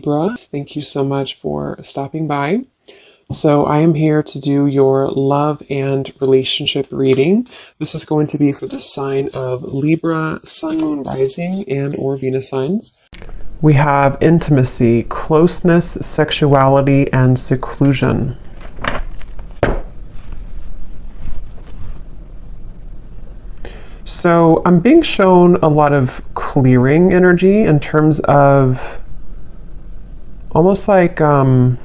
Libra, thank you so much for stopping by. So I am here to do your love and relationship reading. This is going to be for the sign of Libra, Sun, Moon, Rising, and or Venus signs. We have intimacy, closeness, sexuality, and seclusion. So I'm being shown a lot of clearing energy in terms of almost like yeah,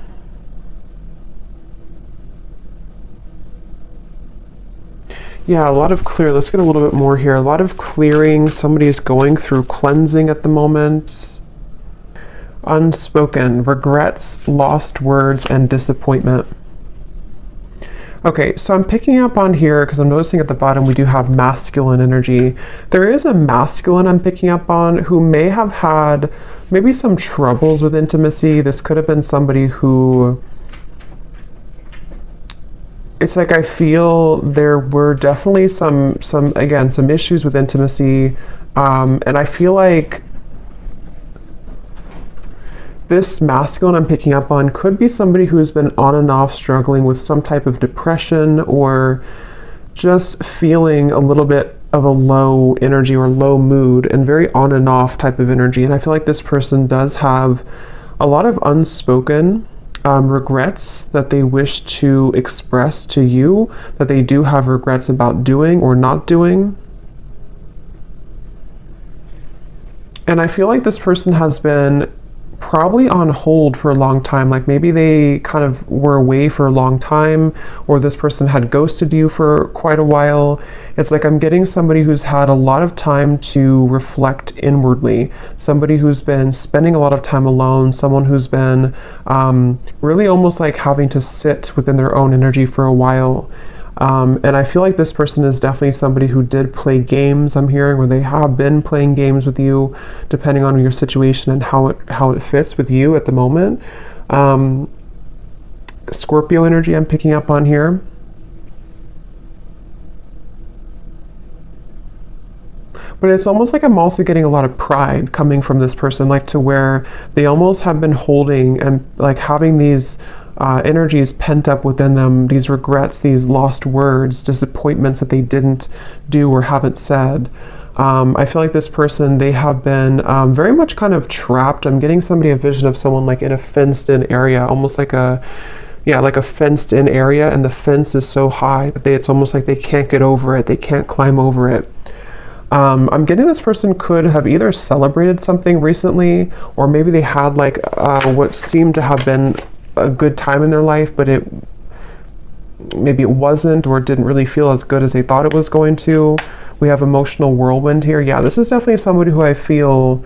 a lot of clear. Let's get a little bit more here. A lot of clearing. Somebody's going through cleansing at the moment. Unspoken regrets, lost words, and disappointment. Okay, so I'm picking up on here because I'm noticing at the bottom we do have masculine energy. There is a masculine I'm picking up on who may have had maybe some troubles with intimacy. This could have been somebody who, it's like I feel there were definitely some issues with intimacy, and I feel like this masculine I'm picking up on could be somebody who's been on and off struggling with some type of depression or just feeling a little bit of a low energy or low mood and very on and off type of energy. And I feel like this person does have a lot of unspoken regrets that they wish to express to you, that they do have regrets about doing or not doing. And I feel like this person has been probably on hold for a long time. Like maybe they kind of were away for a long time, or this person had ghosted you for quite a while. It's like I'm getting somebody who's had a lot of time to reflect inwardly, somebody who's been spending a lot of time alone, someone who's been really almost like having to sit within their own energy for a while. And I feel like this person is definitely somebody who did play games, I'm hearing, or they have been playing games with you, depending on your situation and how it fits with you at the moment. Scorpio energy I'm picking up on here. But it's almost like I'm also getting a lot of pride coming from this person, like to where they almost have been holding and like having these energies pent up within them, these regrets, these lost words, disappointments that they didn't do or haven't said. I feel like this person, they have been very much kind of trapped. I'm getting a vision of someone like in a fenced in area, almost like a fenced in area, and the fence is so high that it's almost like they can't get over it, they can't climb over it. I'm getting this person could have either celebrated something recently, or maybe they had like what seemed to have been a good time in their life, but maybe it wasn't, or it didn't really feel as good as they thought it was going to. We have emotional whirlwind here. Yeah, this is definitely somebody who I feel,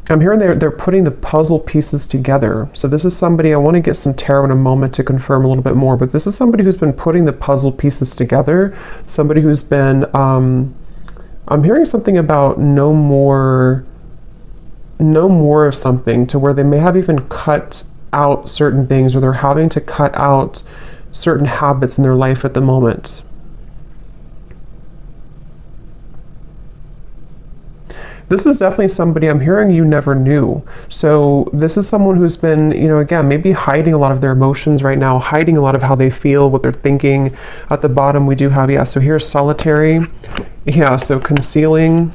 I'm hearing they're putting the puzzle pieces together. So this is somebody, I want to get some tarot in a moment to confirm a little bit more, but this is somebody who's been putting the puzzle pieces together. Somebody who's been, I'm hearing something about no more of something, to where they may have even cut out certain things, or they're having to cut out certain habits in their life at the moment. This is definitely somebody I'm hearing you never knew. So this is someone who's been, again, maybe hiding a lot of their emotions right now, hiding a lot of how they feel, what they're thinking. At the bottom we do have, so here's solitary. Yeah, so concealing.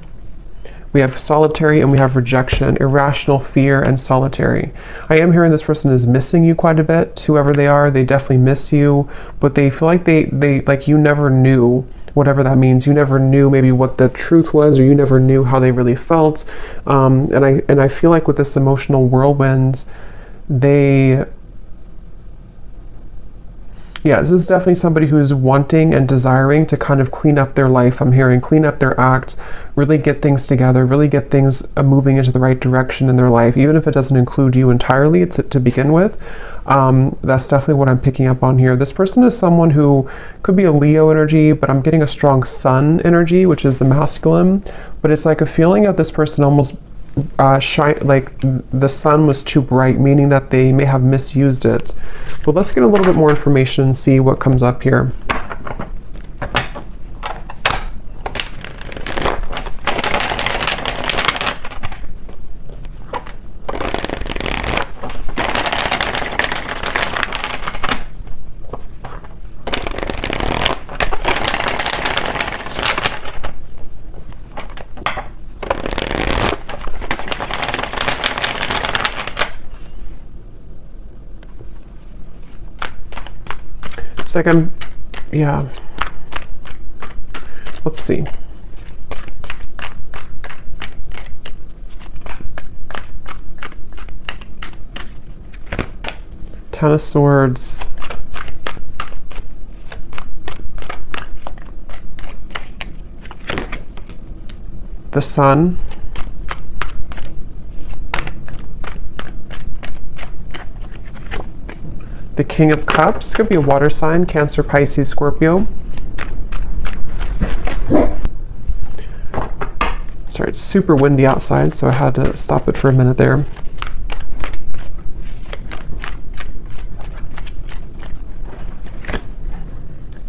We have solitary, and we have rejection, irrational fear, and solitary. I am hearing this person is missing you quite a bit. Whoever they are, they definitely miss you, but they feel like they like you never knew, whatever that means. You never knew maybe what the truth was, or you never knew how they really felt. And I feel like with this emotional whirlwind, this is definitely somebody who's wanting and desiring to kind of clean up their life. I'm hearing clean up their act, really get things together, really get things moving into the right direction in their life, even if it doesn't include you entirely to begin with. That's definitely what I'm picking up on here. This person is someone who could be a Leo energy, but I'm getting a strong Sun energy, which is the masculine. But it's like a feeling of this person almost like the sun was too bright, meaning that they may have misused it. But let's get a little bit more information and see what comes up here. It's like yeah. Let's see. Ten of Swords. The Sun. The King of Cups. Could be a water sign, Cancer, Pisces, Scorpio. Sorry, it's super windy outside, so I had to stop it for a minute there.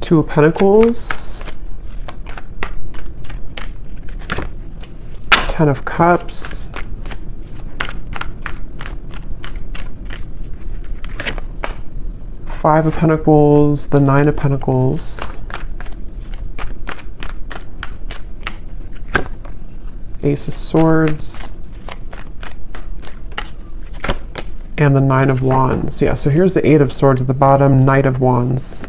Two of Pentacles. Ten of Cups. Five of Pentacles, the Nine of Pentacles. Ace of Swords. And the Nine of Wands. Yeah, so here's the Eight of Swords at the bottom, Knight of Wands.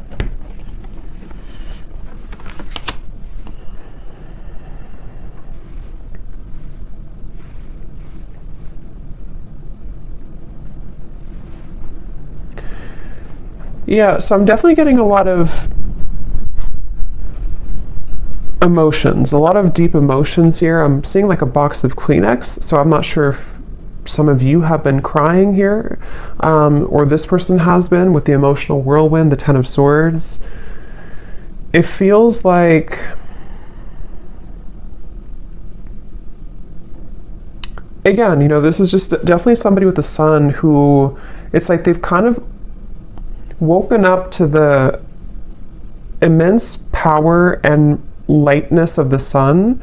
Yeah, so I'm definitely getting a lot of emotions, a lot of deep emotions here. I'm seeing like a box of Kleenex, so I'm not sure if some of you have been crying here, or this person has been with the emotional whirlwind, the Ten of Swords. It feels like again, you know, this is just definitely somebody with the Sun who, it's like they've kind of woken up to the immense power and lightness of the sun,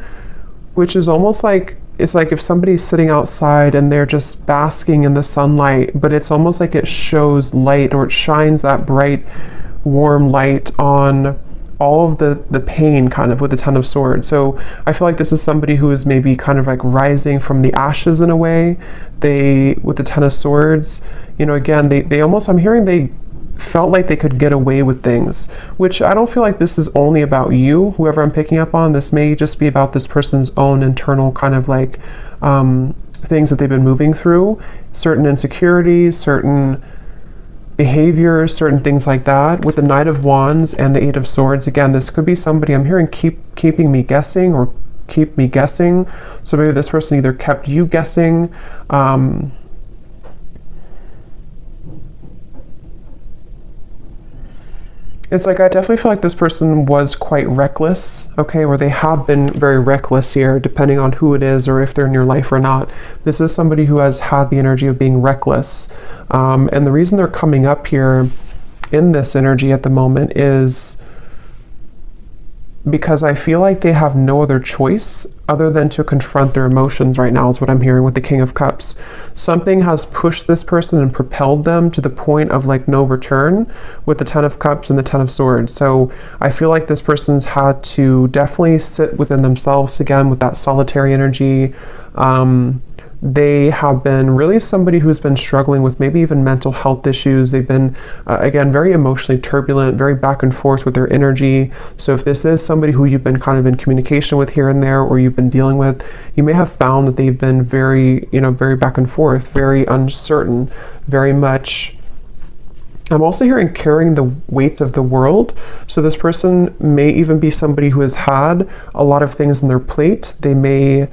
which is almost like, it's like if somebody's sitting outside and they're just basking in the sunlight, but it's almost like it shows light, or it shines that bright, warm light on all of the pain kind of with the Ten of Swords. So I feel like this is somebody who is maybe kind of like rising from the ashes in a way. They, with the Ten of Swords, you know, again, they almost, I'm hearing they felt like they could get away with things, which I don't feel like this is only about you, whoever I'm picking up on. This may just be about this person's own internal kind of like things that they've been moving through, certain insecurities, certain behaviors, certain things like that. With the Knight of Wands and the Eight of Swords, again, this could be somebody, I'm hearing keeping me guessing, or keep me guessing. So maybe this person either kept you guessing, it's like I definitely feel like this person was quite reckless, okay, or they have been very reckless here, depending on who it is or if they're in your life or not. This is somebody who has had the energy of being reckless. And the reason they're coming up here in this energy at the moment is because I feel like they have no other choice other than to confront their emotions right now, is what I'm hearing with the King of Cups. Something has pushed this person and propelled them to the point of like no return with the Ten of Cups and the Ten of Swords. So I feel like this person's had to definitely sit within themselves again with that solitary energy. They have been really somebody who's been struggling with maybe even mental health issues. They've been, again, very emotionally turbulent, very back and forth with their energy. So if this is somebody who you've been kind of in communication with here and there, or you've been dealing with, you may have found that they've been very, you know, very back and forth, very uncertain, very much. I'm also hearing carrying the weight of the world. So this person may even be somebody who has had a lot of things on their plate. They may,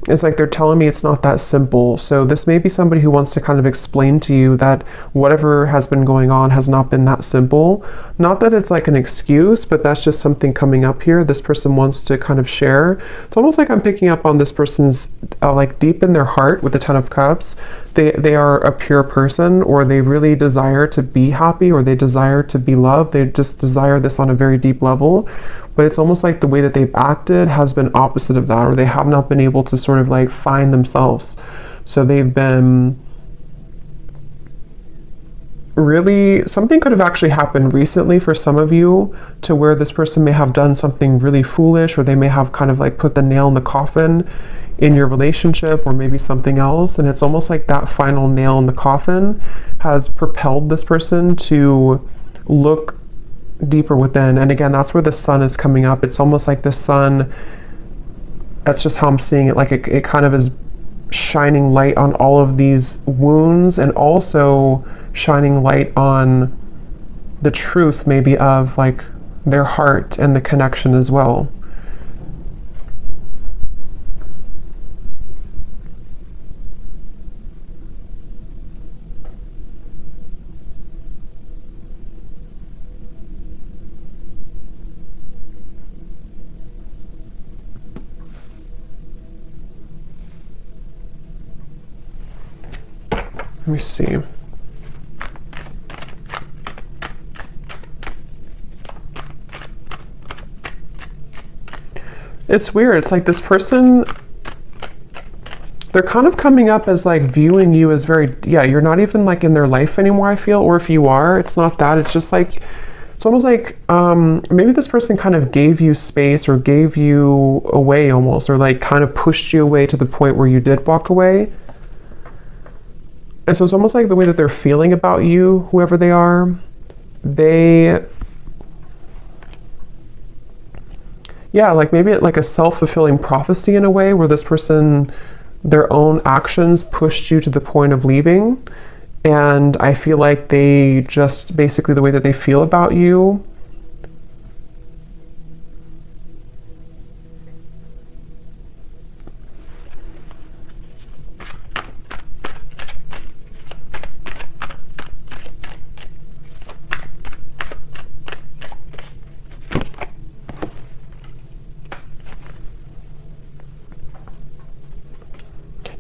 it's like they're telling me it's not that simple. So this may be somebody who wants to kind of explain to you that whatever has been going on has not been that simple. Not that it's like an excuse, but that's just something coming up here. This person wants to kind of share. It's almost like I'm picking up on this person's like deep in their heart with the Ten of Cups. They are a pure person, or they really desire to be happy, or they desire to be loved. They just desire this on a very deep level. But it's almost like the way that they've acted has been opposite of that, or they have not been able to sort of like find themselves. So they've been really, something could have actually happened recently for some of you, to where this person may have done something really foolish, or they may have kind of like put the nail in the coffin in your relationship, or maybe something else. And it's almost like that final nail in the coffin has propelled this person to look deeper within. And again, that's where the sun is coming up. It's almost like the sun, that's just how I'm seeing it. Like it kind of is shining light on all of these wounds, and also shining light on the truth maybe of like their heart and the connection as well. Let me see. It's weird. It's like this person, they're kind of coming up as like viewing you as very, yeah, you're not even like in their life anymore, I feel. Or if you are, it's not that. It's just like, it's almost like maybe this person kind of gave you space or gave you away almost, or like kind of pushed you away to the point where you did walk away. And so it's almost like the way that they're feeling about you, whoever they are, yeah, like maybe like a self-fulfilling prophecy in a way, where this person, their own actions pushed you to the point of leaving. And I feel like they just, basically the way that they feel about you,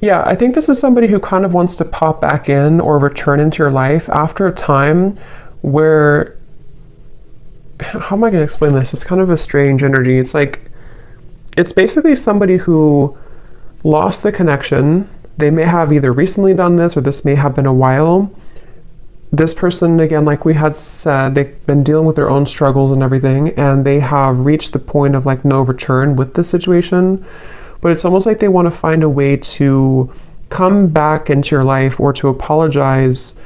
yeah, I think this is somebody who kind of wants to pop back in or return into your life after a time where, how am I going to explain this? It's kind of a strange energy. It's like, it's basically somebody who lost the connection. They may have either recently done this, or this may have been a while. This person, again, like we had said, they've been dealing with their own struggles and everything, and they have reached the point of like no return with this situation. But it's almost like they want to find a way to come back into your life, or to apologize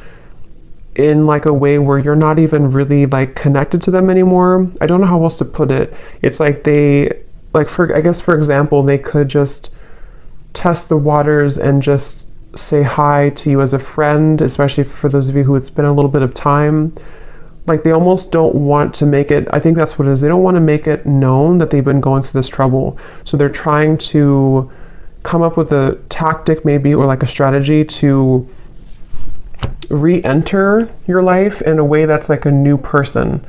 in like a way where you're not even really like connected to them anymore. I don't know how else to put it. It's like they, like I guess for example, they could just test the waters and just say hi to you as a friend, especially for those of you who it's been a little bit of time. Like they almost don't want to make it, I think that's what it is, they don't want to make it known that they've been going through this trouble. So they're trying to come up with a tactic maybe, or like a strategy to re-enter your life in a way that's like a new person,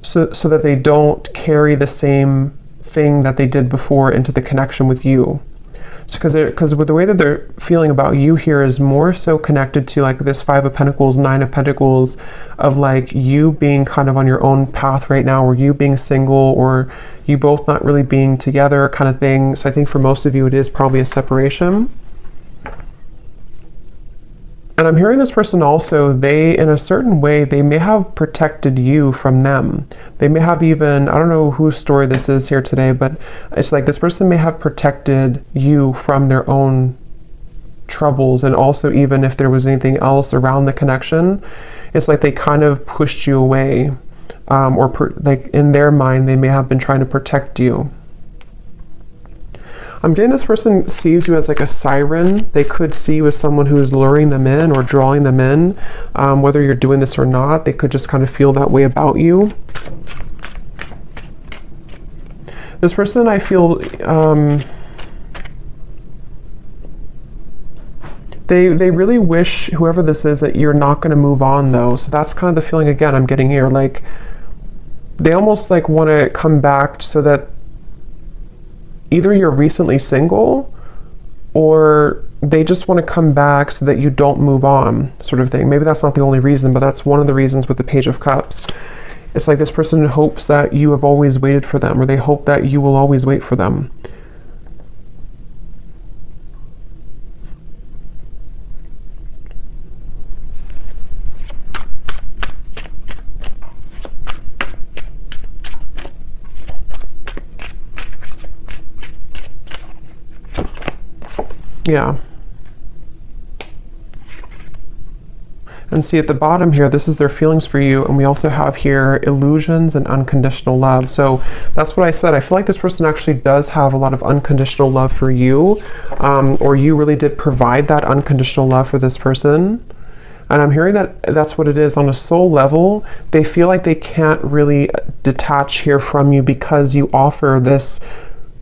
so that they don't carry the same thing that they did before into the connection with you. Because with the way that they're feeling about you here is more so connected to like this 5 of Pentacles, 9 of Pentacles, of like you being kind of on your own path right now, or you being single, or you both not really being together kind of thing. So I think for most of you it is probably a separation. And I'm hearing this person also, they, in a certain way, they may have protected you from them. They may have even, I don't know whose story this is here today, but it's like this person may have protected you from their own troubles. And also, even if there was anything else around the connection, it's like they kind of pushed you away. Like in their mind, they may have been trying to protect you. I'm getting this person sees you as like a siren. They could see you as someone who's luring them in or drawing them in. Whether you're doing this or not, they could just kind of feel that way about you. This person, I feel, they really wish, whoever this is, that you're not going to move on though. So that's kind of the feeling again I'm getting here. Like they almost like want to come back so that either you're recently single, or they just want to come back so that you don't move on, sort of thing. Maybe that's not the only reason, but that's one of the reasons with the Page of Cups. It's like this person hopes that you have always waited for them, or they hope that you will always wait for them. Yeah. And see at the bottom here, this is their feelings for you. And we also have here illusions and unconditional love. So that's what I said. I feel like this person actually does have a lot of unconditional love for you, or you really did provide that unconditional love for this person. And I'm hearing that that's what it is. On a soul level, they feel like they can't really detach here from you because you offer this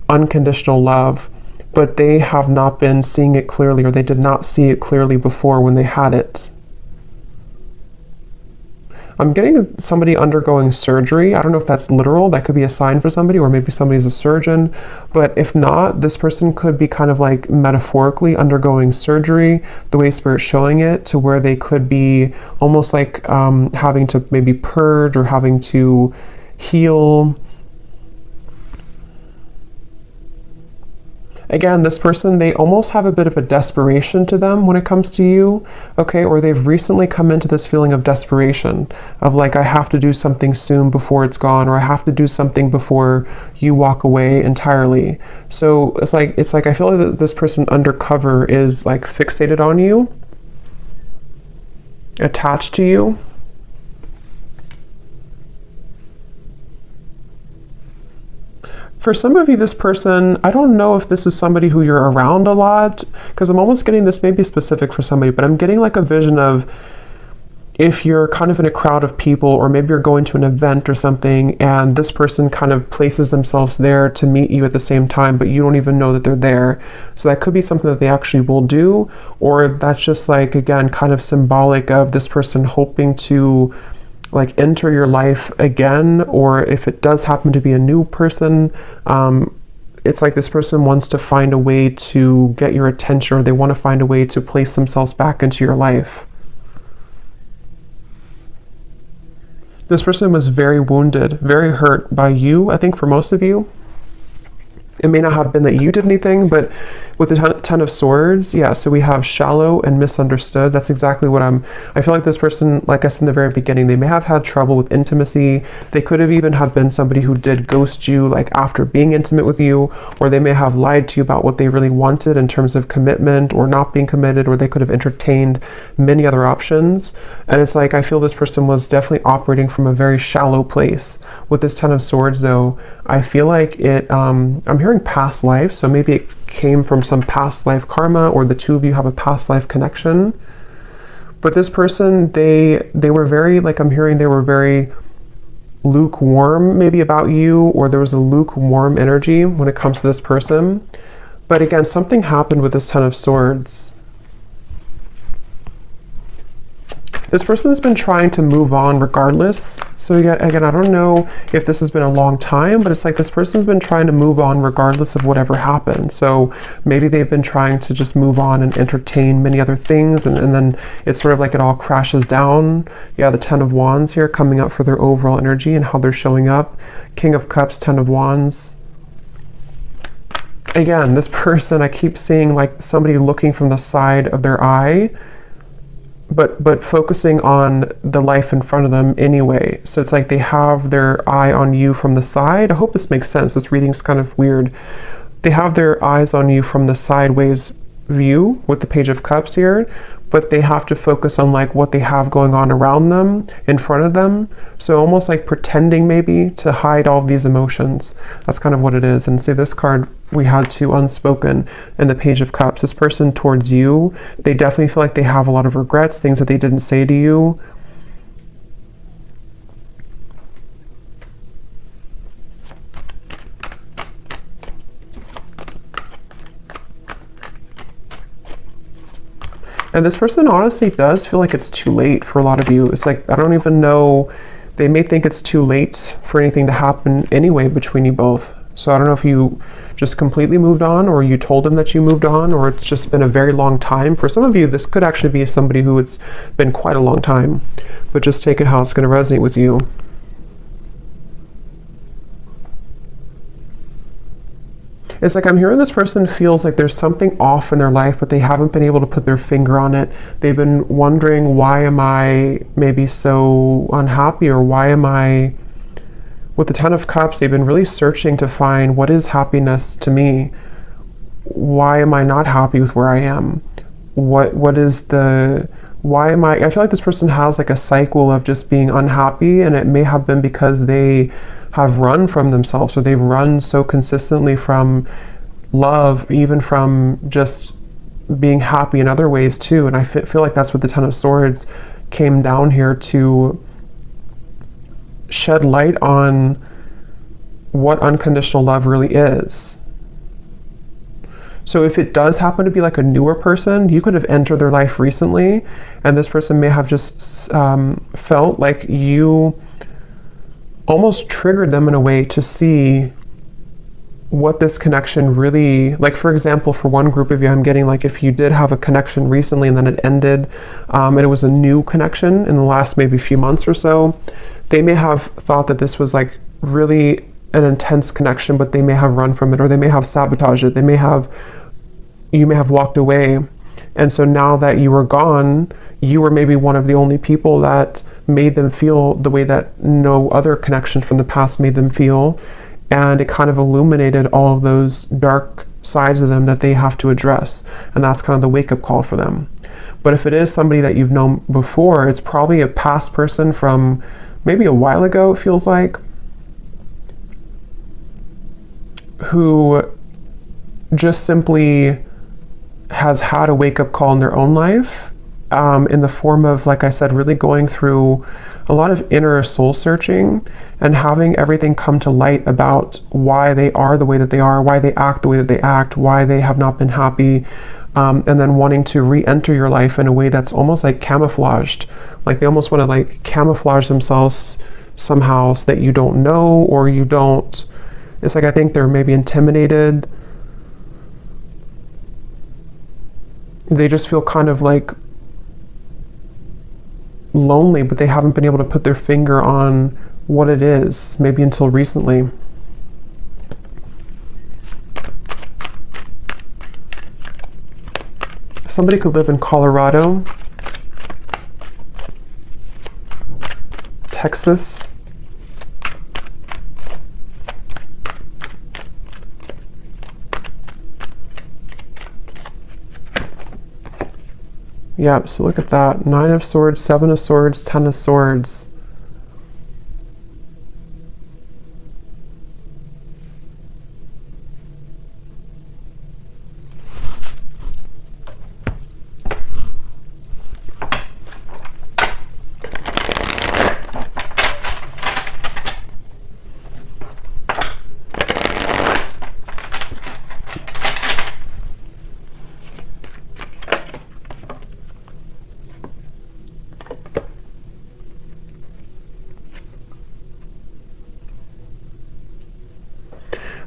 unconditional love, but they have not been seeing it clearly, or they did not see it clearly before when they had it. I'm getting somebody undergoing surgery. I don't know if that's literal. That could be a sign for somebody, or maybe somebody's a surgeon. But if not, this person could be kind of like metaphorically undergoing surgery, the way Spirit's showing it, to where they could be almost like having to maybe purge or having to heal. Again, this person, they almost have a bit of a desperation to them when it comes to you, okay? Or they've recently come into this feeling of desperation, of like, I have to do something soon before it's gone, or I have to do something before you walk away entirely. So it's like I feel like that this person undercover is like fixated on you, attached to you. For some of you, this person, I don't know if this is somebody who you're around a lot, because I'm almost getting this, maybe specific for somebody, but I'm getting like a vision of if you're kind of in a crowd of people, or maybe you're going to an event or something, and this person kind of places themselves there to meet you at the same time, but you don't even know that they're there. So that could be something that they actually will do, or that's just like, again, kind of symbolic of this person hoping to like enter your life again, or if it does happen to be a new person, it's like this person wants to find a way to get your attention, or they want to find a way to place themselves back into your life. This person was very wounded, very hurt by you, I think for most of you. It may not have been that you did anything, but with the Ten of Swords, yeah, so we have shallow and misunderstood. That's exactly what I feel like this person, like I said in the very beginning, they may have had trouble with intimacy. They could have even have been somebody who did ghost you, like after being intimate with you, or they may have lied to you about what they really wanted in terms of commitment or not being committed, or they could have entertained many other options. And it's like, I feel this person was definitely operating from a very shallow place. With this Ten of Swords, though, I feel like it, I'm hearing past life, so maybe it came from some past life karma, or the two of you have a past life connection. But this person, they were very, like I'm hearing, they were very lukewarm maybe about you, or there was a lukewarm energy when it comes to this person. But again, something happened with this Ten of Swords. This person has been trying to move on regardless. So again, I don't know if this has been a long time, but it's like this person's been trying to move on regardless of whatever happened. So maybe they've been trying to just move on and entertain many other things, and then it's sort of like it all crashes down. Yeah, the Ten of Wands here coming up for their overall energy and how they're showing up. King of Cups, Ten of Wands. Again, this person, I keep seeing like somebody looking from the side of their eye, but focusing on the life in front of them anyway. So it's like they have their eye on you from the side. I hope this makes sense. This reading's kind of weird. They have their eyes on you from the sideways view with the Page of Cups here, but they have to focus on like what they have going on around them, in front of them. So almost like pretending maybe to hide all of these emotions. That's kind of what it is. And see, this card we had to unspoken in the Page of Cups. This person towards you, they definitely feel like they have a lot of regrets, things that they didn't say to you. And this person honestly does feel like it's too late for a lot of you. It's like, I don't even know, they may think it's too late for anything to happen anyway between you both. So I don't know if you just completely moved on, or you told them that you moved on, or it's just been a very long time. For some of you, this could actually be somebody who it's been quite a long time, but just take it how it's going to resonate with you. It's like I'm hearing this person feels like there's something off in their life, but they haven't been able to put their finger on it. They've been wondering, why am I maybe so unhappy, or why am I... With the Ten of Cups, they've been really searching to find what is happiness to me. Why am I not happy with where I am? What is the why am I feel like this person has like a cycle of just being unhappy, and it may have been because they have run from themselves, or they've run so consistently from love, even from just being happy in other ways too. And I feel like that's what the Ten of Swords came down here to shed light on, what unconditional love really is. So if it does happen to be like a newer person, you could have entered their life recently, and this person may have just felt like you almost triggered them in a way to see what this connection really, like for example, for one group of you, I'm getting like if you did have a connection recently and then it ended, and it was a new connection in the last maybe few months or so, they may have thought that this was like really an intense connection, but they may have run from it, or they may have sabotaged it. You may have walked away. And so now that you were gone, you were maybe one of the only people that made them feel the way that no other connection from the past made them feel. And it kind of illuminated all of those dark sides of them that they have to address. And that's kind of the wake-up call for them. But if it is somebody that you've known before, it's probably a past person from maybe a while ago, it feels like, who just simply has had a wake-up call in their own life, in the form of, like I said, really going through a lot of inner soul searching and having everything come to light about why they are the way that they are, why they act the way that they act, why they have not been happy, and then wanting to re-enter your life in a way that's almost like camouflaged. Like they almost want to like camouflage themselves somehow so that you don't know, or you don't. It's like I think they're maybe intimidated. They just feel kind of like lonely, but they haven't been able to put their finger on what it is, maybe until recently. Somebody could live in Colorado, Texas, yeah, so look at that. 9 of Swords, 7 of Swords, 10 of Swords.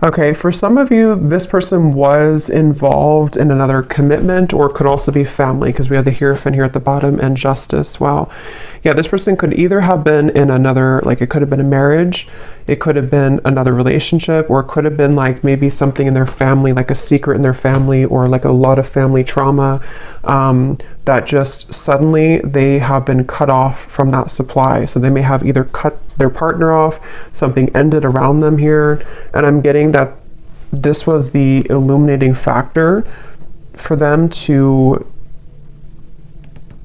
Okay, for some of you, this person was involved in another commitment, or could also be family, because we have the Hierophant here at the bottom and Justice. Wow. Yeah, this person could either have been in another, like it could have been a marriage, it could have been another relationship, or it could have been like maybe something in their family, like a secret in their family, or like a lot of family trauma, that just suddenly they have been cut off from that supply. So they may have either cut their partner off, something ended around them here, and I'm getting that this was the illuminating factor for them to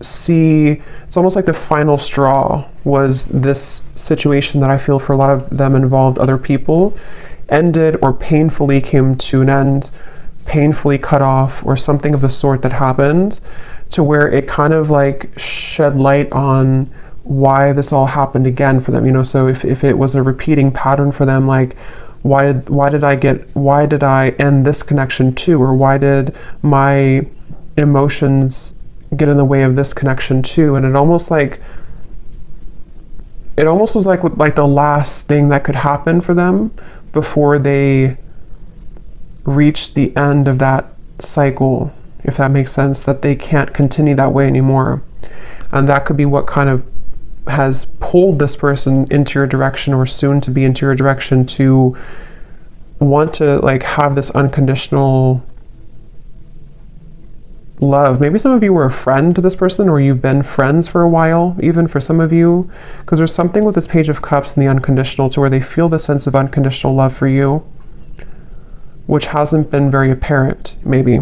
see. It's almost like the final straw was this situation that I feel for a lot of them involved other people, ended or painfully came to an end, painfully cut off, or something of the sort that happened, to where it kind of like shed light on why this all happened again for them. You know, so if it was a repeating pattern for them, like why did I end this connection too, or why did my emotions get in the way of this connection too? And it almost was like the last thing that could happen for them before they reach the end of that cycle, if that makes sense, that they can't continue that way anymore. And that could be what kind of has pulled this person into your direction, or soon to be into your direction, to want to like have this unconditional love. Maybe some of you were a friend to this person, or you've been friends for a while, even for some of you, because there's something with this Page of Cups and the unconditional, to where they feel the sense of unconditional love for you, which hasn't been very apparent, maybe.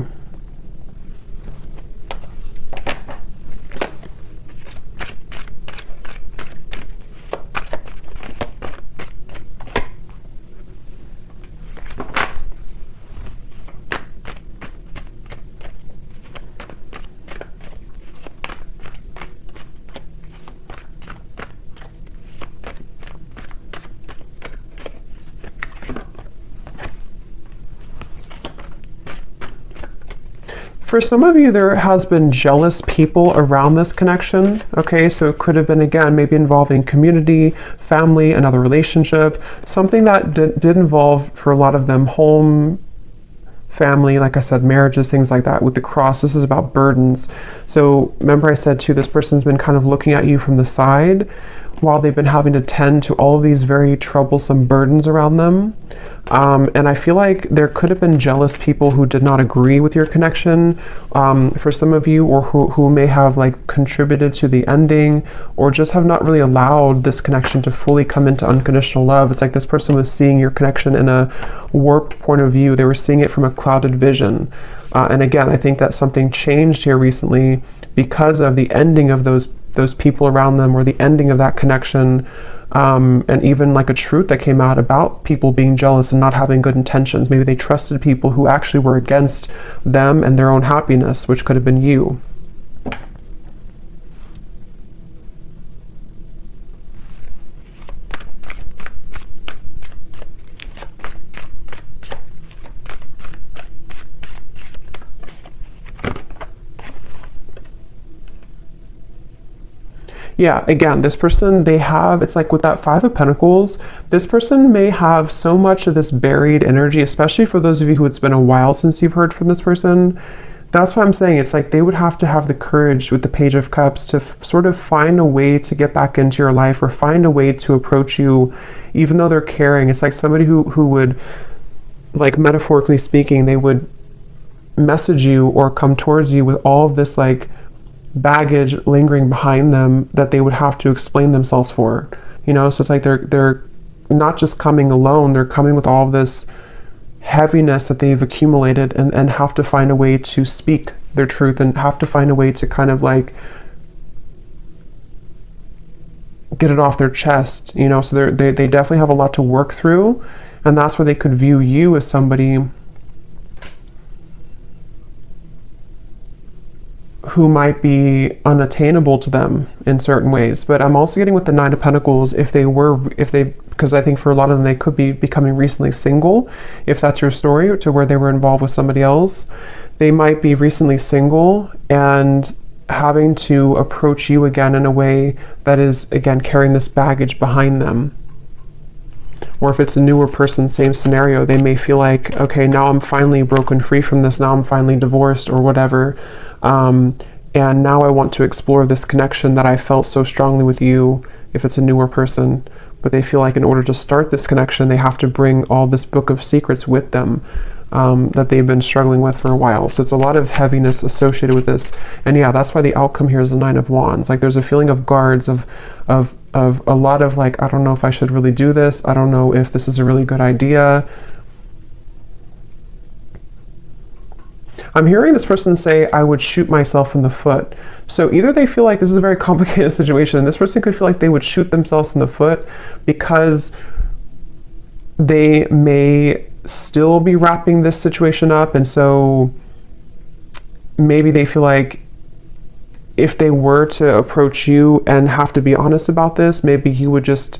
For some of you, there has been jealous people around this connection. Okay, so it could have been, again, maybe involving community, family, another relationship, something that did involve, for a lot of them, home, family, like I said, marriages, things like that. With the cross, this is about burdens. So remember I said too, this person's been kind of looking at you from the side while they've been having to tend to all of these very troublesome burdens around them. And I feel like there could have been jealous people who did not agree with your connection, for some of you, or who may have like contributed to the ending, or just have not really allowed this connection to fully come into unconditional love. It's like this person was seeing your connection in a warped point of view. They were seeing it from a clouded vision. And again, I think that something changed here recently because of the ending of those people around them, or the ending of that connection. And even like a truth that came out about people being jealous and not having good intentions. Maybe they trusted people who actually were against them and their own happiness, which could have been you. Yeah, again, this person, it's like with that Five of Pentacles, this person may have so much of this buried energy, especially for those of you who it's been a while since you've heard from this person. That's what I'm saying. It's like they would have to have the courage with the Page of Cups to sort of find a way to get back into your life, or find a way to approach you, even though they're caring. It's like somebody who would, like metaphorically speaking, they would message you or come towards you with all of this like baggage lingering behind them that they would have to explain themselves for, so it's like they're not just coming alone, they're coming with all of this heaviness that they've accumulated, and have to find a way to speak their truth, and have to find a way to kind of like get it off their chest, so they definitely have a lot to work through. And that's where they could view you as somebody who might be unattainable to them in certain ways. But I'm also getting with the Nine of Pentacles, because I think for a lot of them, they could be becoming recently single. If that's your story, to where they were involved with somebody else, they might be recently single and having to approach you again in a way that is, again, carrying this baggage behind them. Or if it's a newer person, same scenario, they may feel like, okay, now I'm finally broken free from this, now I'm finally divorced or whatever. And now I want to explore this connection that I felt so strongly with you, if it's a newer person. But they feel like in order to start this connection, they have to bring all this book of secrets with them, that they've been struggling with for a while. So it's a lot of heaviness associated with this. And yeah, that's why the outcome here is the Nine of Wands. Like there's a feeling of guards, of a lot of like, I don't know if I should really do this. I don't know if this is a really good idea. I'm hearing this person say, I would shoot myself in the foot. So either they feel like this is a very complicated situation. This person could feel like they would shoot themselves in the foot because they may still be wrapping this situation up. And so maybe they feel like if they were to approach you and have to be honest about this, maybe you would just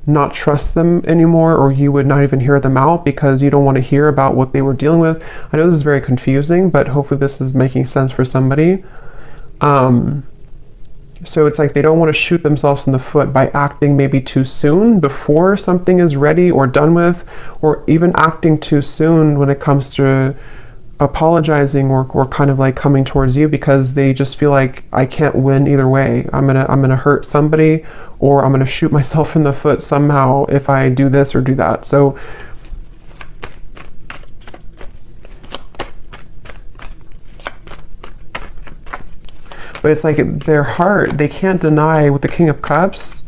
not trust them anymore, or you would not even hear them out because you don't want to hear about what they were dealing with. I know this is very confusing, but hopefully this is making sense for somebody. So it's like they don't want to shoot themselves in the foot by acting maybe too soon before something is ready or done with, or even acting too soon when it comes to apologizing or kind of like coming towards you, because they just feel like I can't win either way. I'm gonna hurt somebody, or I'm gonna shoot myself in the foot somehow if I do this or do that. So but it's like their heart, they can't deny with the King of Cups.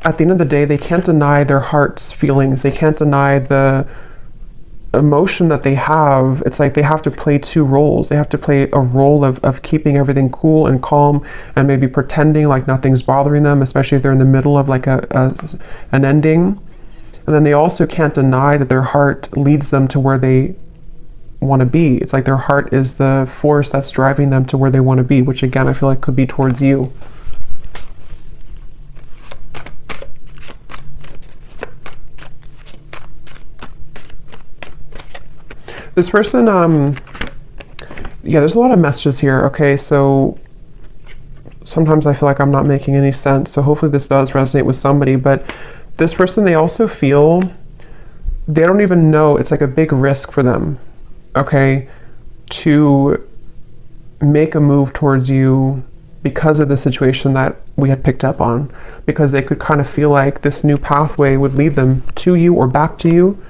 At the end of the day, they can't deny their heart's feelings. They can't deny the emotion that they have. It's like they have to play two roles. They have to play a role of keeping everything cool and calm and maybe pretending like nothing's bothering them, especially if they're in the middle of like an ending. And then they also can't deny that their heart leads them to where they want to be. It's like their heart is the force that's driving them to where they want to be, which again, I feel like could be towards you. This person, yeah, there's a lot of messages here. Okay, so sometimes I feel like I'm not making any sense. So hopefully this does resonate with somebody. But this person, they also feel, they don't even know, it's like a big risk for them, okay, to make a move towards you because of the situation that we had picked up on, because they could kind of feel like this new pathway would lead them to you or back to you.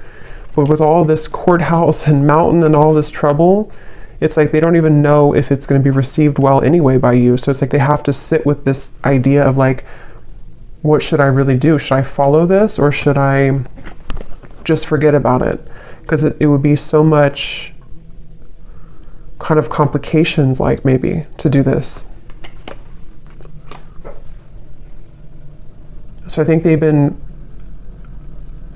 But with all this courthouse and mountain and all this trouble, it's like they don't even know if it's going to be received well anyway by you. So it's like they have to sit with this idea of like, what should I really do? Should I follow this, or should I just forget about it? Because it would be so much kind of complications, like maybe, to do this. So I think they've been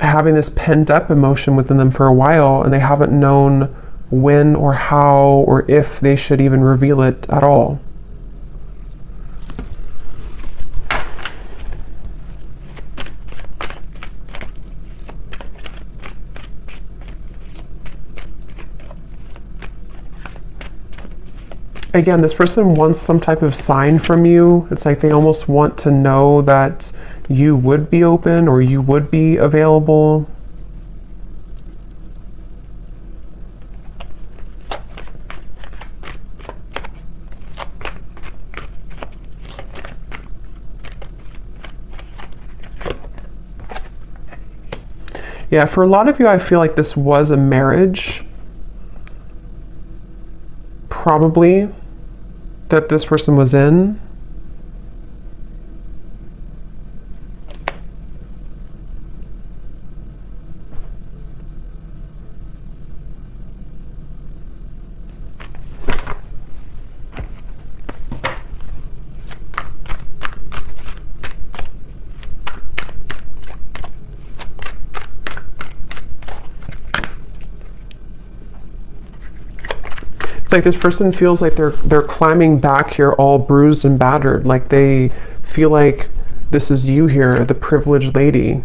having this pent up emotion within them for a while, and they haven't known when or how or if they should even reveal it at all. Again, this person wants some type of sign from you. It's like they almost want to know that you would be open or you would be available. Yeah, for a lot of you, I feel like this was a marriage, probably, that this person was in. It's like this person feels like they're climbing back here all bruised and battered. Like they feel like this is you here, the privileged lady.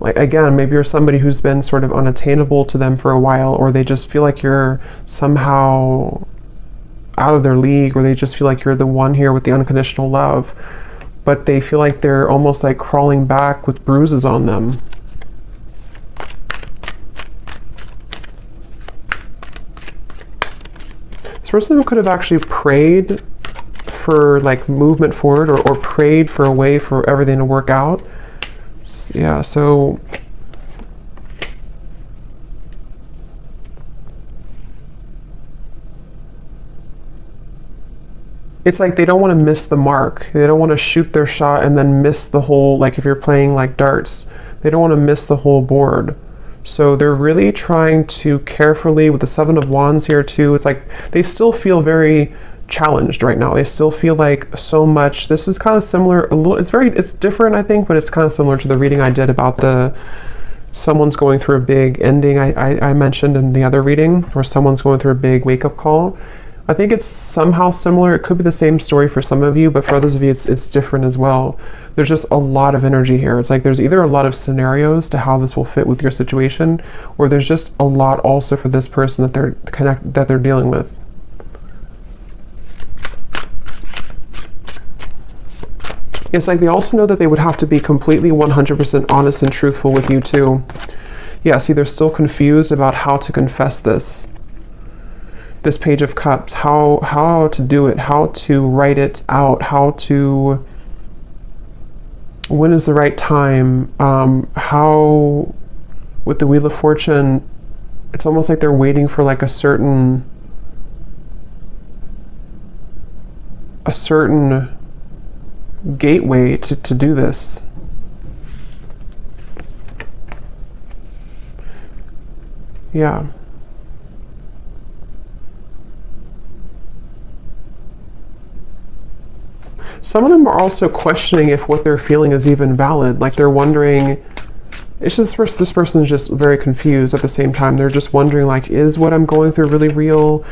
Like, again, maybe you're somebody who's been sort of unattainable to them for a while, or they just feel like you're somehow out of their league, or they just feel like you're the one here with the unconditional love. But they feel like they're almost like crawling back with bruises on them. This person could have actually prayed for like movement forward, or prayed for a way for everything to work out. Yeah, so it's like they don't want to miss the mark. They don't want to shoot their shot and then miss the whole, like if you're playing like darts, they don't want to miss the whole board. So they're really trying to carefully, with the Seven of Wands here too, it's like they still feel very challenged right now. They still feel like so much. This is kind of similar, a little, it's different, I think, but it's kind of similar to the reading I did about someone's going through a big ending I mentioned in the other reading, or someone's going through a big wake-up call. I think it's somehow similar. It could be the same story for some of you, but for others of you, it's different as well. There's just a lot of energy here. It's like there's either a lot of scenarios to how this will fit with your situation, or there's just a lot also for this person that they're dealing with. It's like they also know that they would have to be completely 100% honest and truthful with you too. Yeah, see, they're still confused about how to confess this Page of Cups, how to do it, how to write it out, when is the right time, how, with the Wheel of Fortune, it's almost like they're waiting for like a certain gateway to do this. Yeah. Some of them are also questioning if what they're feeling is even valid. Like they're wondering, it's just this person is just very confused at the same time. They're just wondering, like, is what I'm going through really real?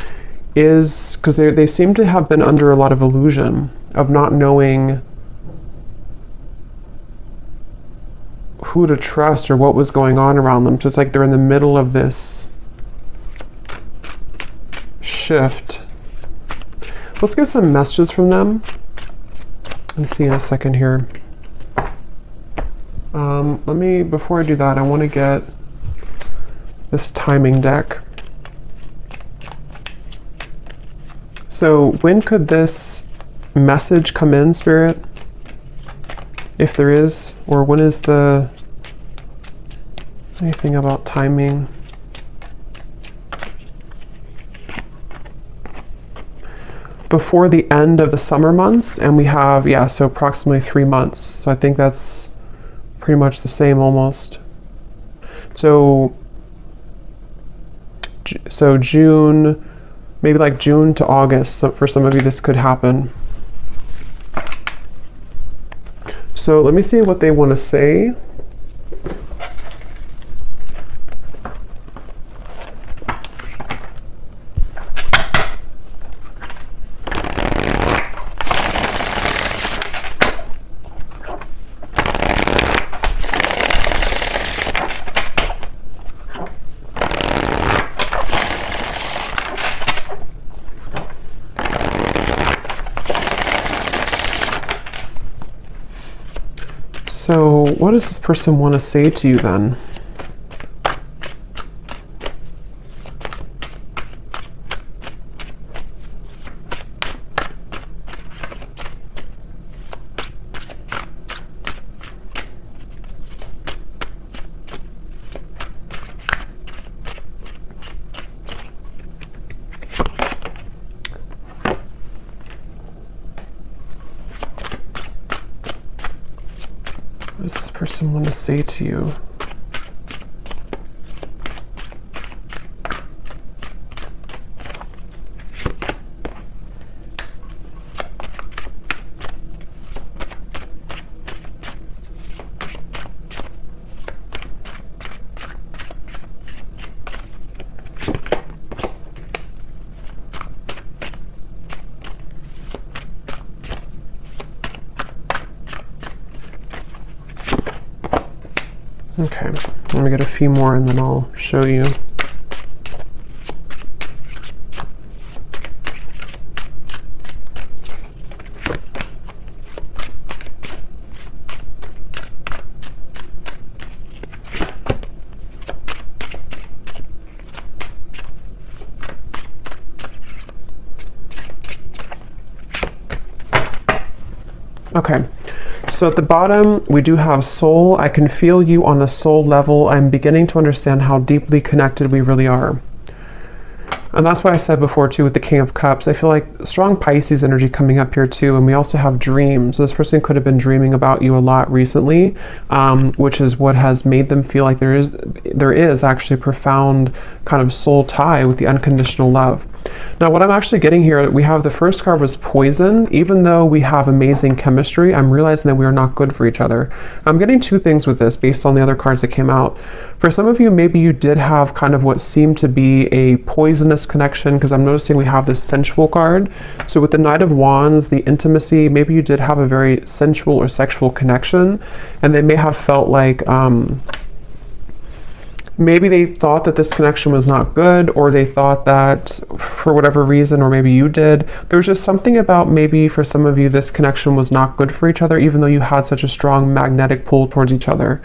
Because they seem to have been under a lot of illusion of not knowing who to trust or what was going on around them. So it's like they're in the middle of this shift. Let's get some messages from them. Let's see in a second here. Before I do that, I want to get this timing deck. So when could this message come in, Spirit? If there is, or when is the, anything about timing? Before the end of the summer months, and we have, yeah, so approximately 3 months. So I think that's pretty much the same almost. So June, maybe like June to August, so for some of you this could happen. So let me see what they want to say. So what does this person want to say to you then? What does this person want to say to you? Okay, let me get a few more and then I'll show you. Okay. So at the bottom, we do have soul. I can feel you on a soul level. I'm beginning to understand how deeply connected we really are. And that's why I said before too with the King of Cups, I feel like strong Pisces energy coming up here too. And we also have dreams. This person could have been dreaming about you a lot recently, which is what has made them feel like there is actually a profound kind of soul tie with the unconditional love. Now what I'm actually getting here, we have the first card was poison. Even though we have amazing chemistry, I'm realizing that we are not good for each other. I'm getting two things with this based on the other cards that came out. For some of you, maybe you did have kind of what seemed to be a poisonous connection, because I'm noticing we have this sensual card. So with the Knight of Wands, the intimacy, maybe you did have a very sensual or sexual connection, and they may have felt like maybe they thought that this connection was not good, or they thought that for whatever reason, or maybe you did, there was just something about maybe for some of you this connection was not good for each other, even though you had such a strong magnetic pull towards each other.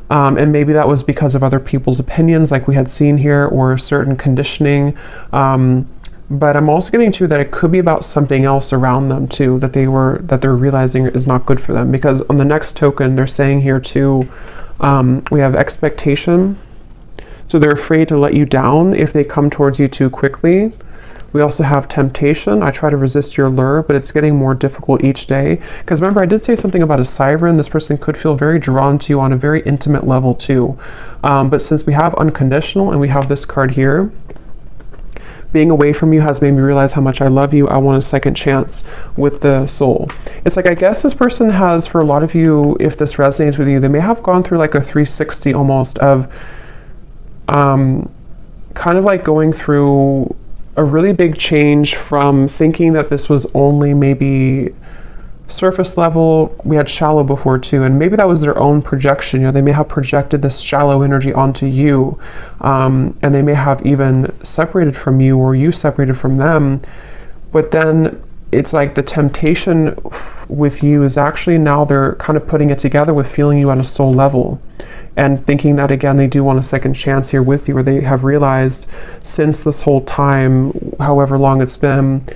And maybe that was because of other people's opinions like we had seen here, or certain conditioning. But I'm also getting to that it could be about something else around them too, that they're realizing is not good for them. Because on the next token, they're saying here too, we have expectation. So they're afraid to let you down if they come towards you too quickly. We also have temptation. I try to resist your lure, but it's getting more difficult each day. Because remember, I did say something about a siren. This person could feel very drawn to you on a very intimate level too. But since we have unconditional and we have this card here, being away from you has made me realize how much I love you. I want a second chance with the soul. It's like, I guess this person has, for a lot of you, if this resonates with you, they may have gone through like a 360 almost of kind of like going through a really big change from thinking that this was only maybe surface level. We had shallow before too, and maybe that was their own projection. You know, they may have projected this shallow energy onto you, and they may have even separated from you, or you separated from them. But then it's like the temptation with you is actually now they're kind of putting it together with feeling you on a soul level and thinking that, again, they do want a second chance here with you, or they have realized since this whole time, however long it's been,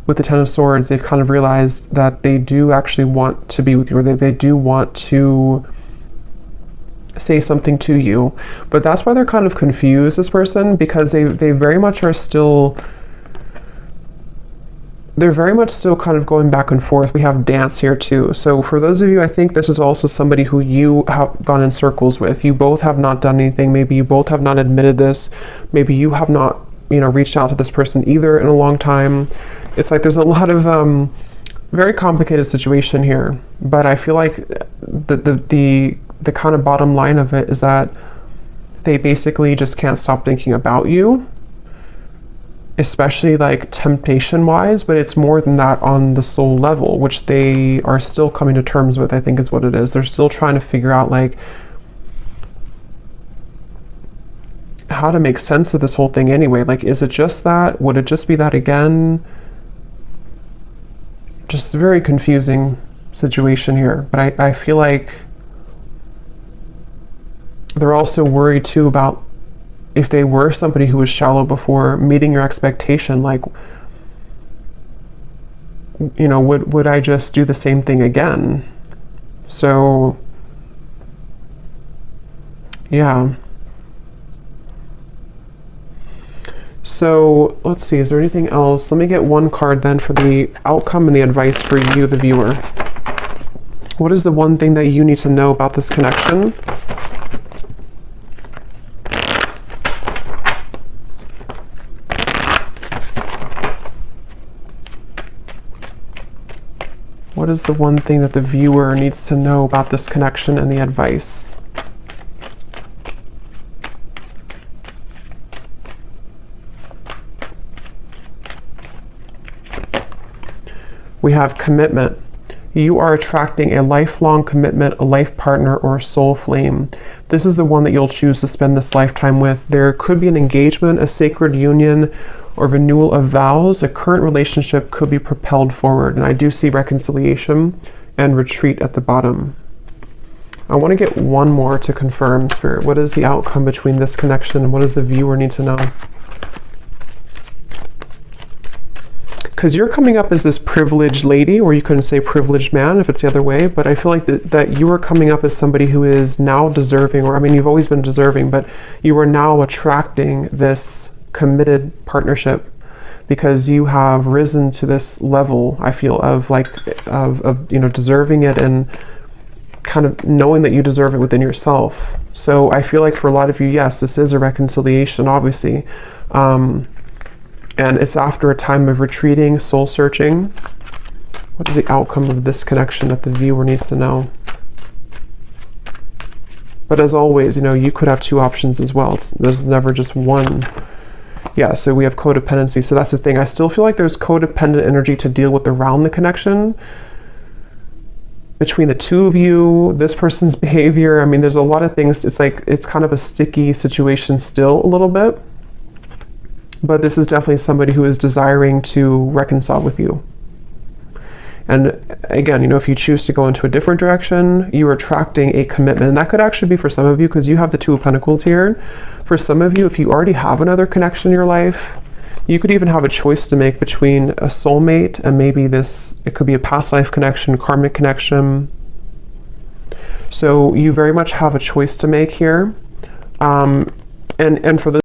with the Ten of Swords, they've kind of realized that they do actually want to be with you, or they do want to say something to you. But that's why they're kind of confused, this person, because they very much are still, they're very much still kind of going back and forth. We have dance here too. So for those of you, I think this is also somebody who you have gone in circles with. You both have not done anything. Maybe you both have not admitted this. Maybe you have not, you know, reached out to this person either in a long time. It's like there's a lot of very complicated situation here. But I feel like the kind of bottom line of it is that they basically just can't stop thinking about you, especially like temptation wise, but it's more than that on the soul level, which they are still coming to terms with, I think is what it is. They're still trying to figure out like how to make sense of this whole thing anyway. Like, is it just that? Would it just be that again? Just a very confusing situation here. But I feel like they're also worried too about if they were somebody who was shallow before, meeting your expectation, like, you know, would I just do the same thing again? So, yeah. So, let's see, is there anything else? Let me get one card then for the outcome and the advice for you, the viewer. What is the one thing that you need to know about this connection? What is the one thing that the viewer needs to know about this connection and the advice? We have commitment. You are attracting a lifelong commitment, a life partner, or a soul flame. This is the one that you'll choose to spend this lifetime with. There could be an engagement, a sacred union, or renewal of vows. A current relationship could be propelled forward. And I do see reconciliation and retreat at the bottom. I want to get one more to confirm, Spirit. What is the outcome between this connection and what does the viewer need to know? Because you're coming up as this privileged lady, or you couldn't say privileged man if it's the other way, but I feel like that you are coming up as somebody who is now deserving, or I mean, you've always been deserving, but you are now attracting this committed partnership because you have risen to this level, I feel, of like, of you know, deserving it and kind of knowing that you deserve it within yourself. So I feel like for a lot of you, yes, this is a reconciliation, obviously. And it's after a time of retreating, soul searching. What is the outcome of this connection that the viewer needs to know? But as always, you know, you could have two options as well. There's never just one. Yeah, so we have codependency. So that's the thing. I still feel like there's codependent energy to deal with around the connection between the two of you, this person's behavior. I mean, there's a lot of things. It's like, it's kind of a sticky situation still a little bit. But this is definitely somebody who is desiring to reconcile with you. And again, you know, if you choose to go into a different direction, you're attracting a commitment. And that could actually be for some of you, because you have the Two of Pentacles here. For some of you, if you already have another connection in your life, you could even have a choice to make between a soulmate and maybe this, it could be a past life connection, karmic connection. So you very much have a choice to make here. And for the